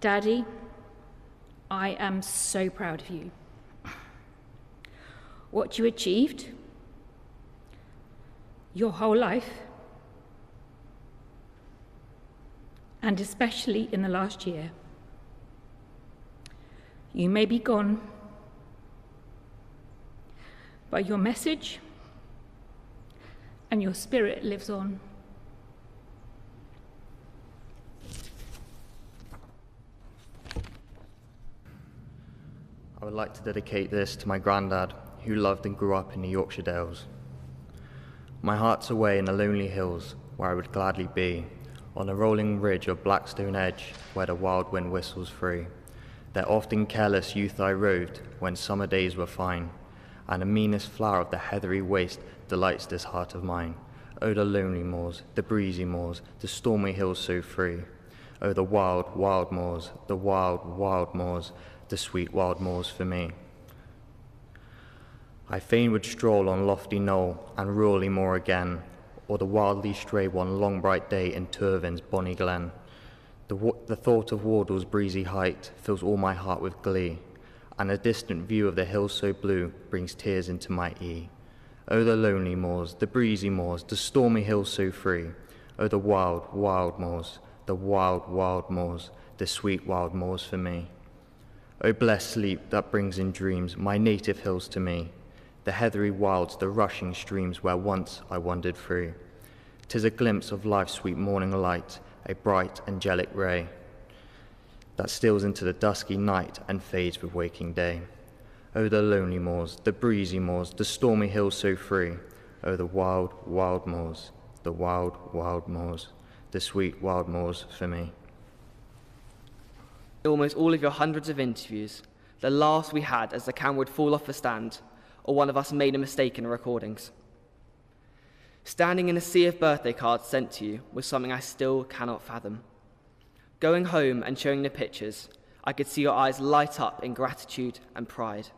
Daddy, I am so proud of you. What you achieved, your whole life, and especially in the last year. You may be gone, but your message and your spirit lives on. I would like to dedicate this to my granddad, who loved and grew up in the Yorkshire Dales. My heart's away in the lonely hills, where I would gladly be, on a rolling ridge of Blackstone Edge, where the wild wind whistles free. There often careless youth I roved, when summer days were fine, and the meanest flower of the heathery waste delights this heart of mine. Oh, the lonely moors, the breezy moors, the stormy hills so free. Oh, the wild, wild moors, the wild, wild moors, the sweet wild moors for me. I fain would stroll on lofty knoll and rurally moor again, or the wildly stray one long bright day in Turvin's bonny glen. The thought of Wardle's breezy height fills all my heart with glee, and a distant view of the hills so blue brings tears into my ear. Oh, the lonely moors, the breezy moors, the stormy hills so free. Oh, the wild, wild moors, the wild, wild moors, the sweet wild moors for me. Oh, blessed sleep that brings in dreams my native hills to me, the heathery wilds, the rushing streams where once I wandered free. 'Tis a glimpse of life's sweet morning light, a bright angelic ray, that steals into the dusky night and fades with waking day. Oh, the lonely moors, the breezy moors, the stormy hills so free. Oh, the wild, wild moors, the wild, wild moors, the sweet wild moors for me. Almost all of your hundreds of interviews, the last we had as the camera would fall off the stand, or one of us made a mistake in the recordings. Standing in a sea of birthday cards sent to you was something I still cannot fathom. Going home and showing the pictures, I could see your eyes light up in gratitude and pride.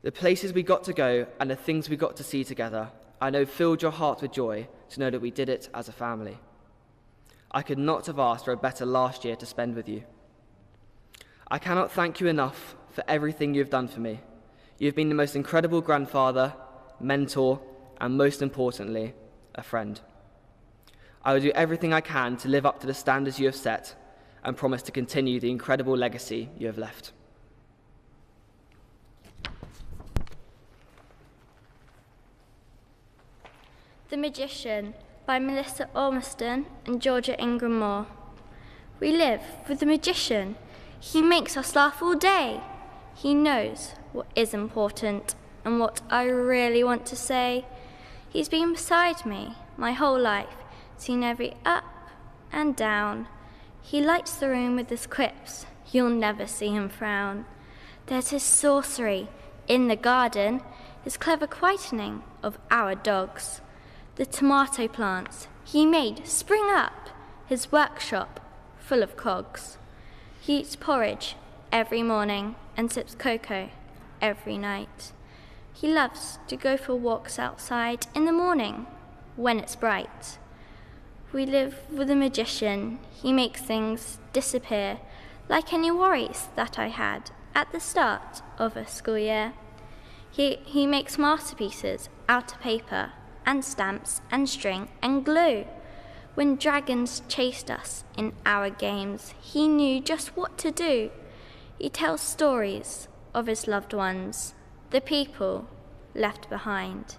The places we got to go and the things we got to see together, I know filled your heart with joy to know that we did it as a family. I could not have asked for a better last year to spend with you. I cannot thank you enough for everything you have done for me. You have been the most incredible grandfather, mentor, and most importantly, a friend. I will do everything I can to live up to the standards you have set and promise to continue the incredible legacy you have left. The Magician by Melissa Ormiston and Georgia Ingram Moore. We live with the magician. He makes us laugh all day. He knows what is important and what I really want to say. He's been beside me my whole life, seen every up and down. He lights the room with his quips. You'll never see him frown. There's his sorcery in the garden, his clever quietening of our dogs. The tomato plants he made spring up, his workshop full of cogs. He eats porridge every morning and sips cocoa every night. He loves to go for walks outside in the morning when it's bright. We live with a magician. He makes things disappear, like any worries that I had at the start of a school year. He makes masterpieces out of paper and stamps and string and glue. When dragons chased us in our games, he knew just what to do. He tells stories of his loved ones, the people left behind.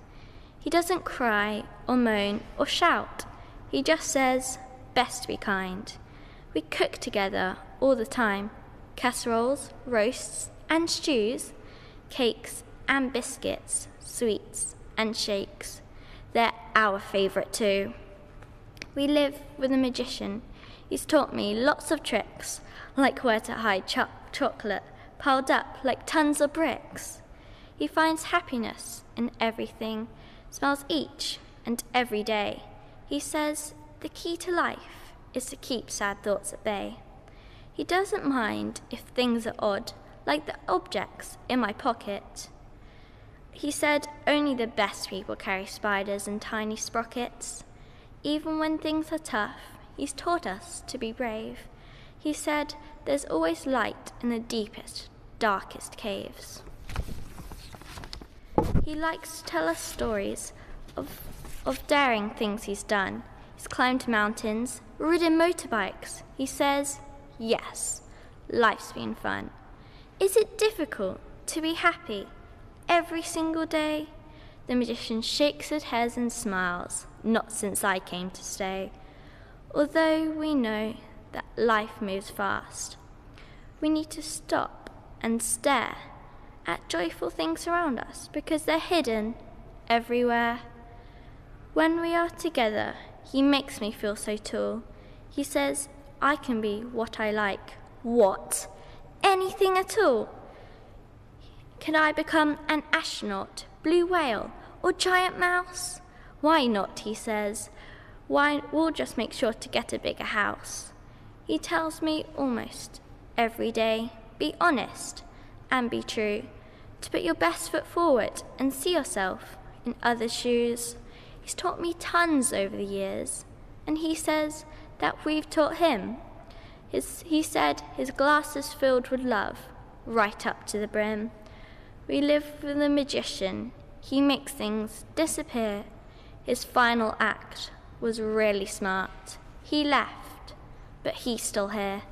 He doesn't cry or moan or shout. He just says, best be kind. We cook together all the time, casseroles, roasts and stews, cakes and biscuits, sweets and shakes. They're our favourite too. We live with a magician. He's taught me lots of tricks, like where to hide chocolate piled up like tons of bricks. He finds happiness in everything, smiles each and every day. He says the key to life is to keep sad thoughts at bay. He doesn't mind if things are odd, like the objects in my pocket. He said only the best people carry spiders and tiny sprockets. Even when things are tough, he's taught us to be brave. He said there's always light in the deepest, darkest caves. He likes to tell us stories of daring things he's done. He's climbed mountains, ridden motorbikes. He says, yes, life's been fun. Is it difficult to be happy every single day? The magician shakes his head and smiles, not since I came to stay. Although we know that life moves fast, we need to stop and stare at joyful things around us because they're hidden everywhere. When we are together, he makes me feel so tall. He says, I can be what I like. What? Anything at all? Can I become an astronaut, blue whale, or giant mouse? Why not, he says. Why, we'll just make sure to get a bigger house. He tells me almost every day, be honest and be true, to put your best foot forward and see yourself in others' shoes. He's taught me tons over the years, and he says that we've taught him. He said his glass is filled with love, right up to the brim. We live with a magician. He makes things disappear. His final act was really smart. He left, but he's still here.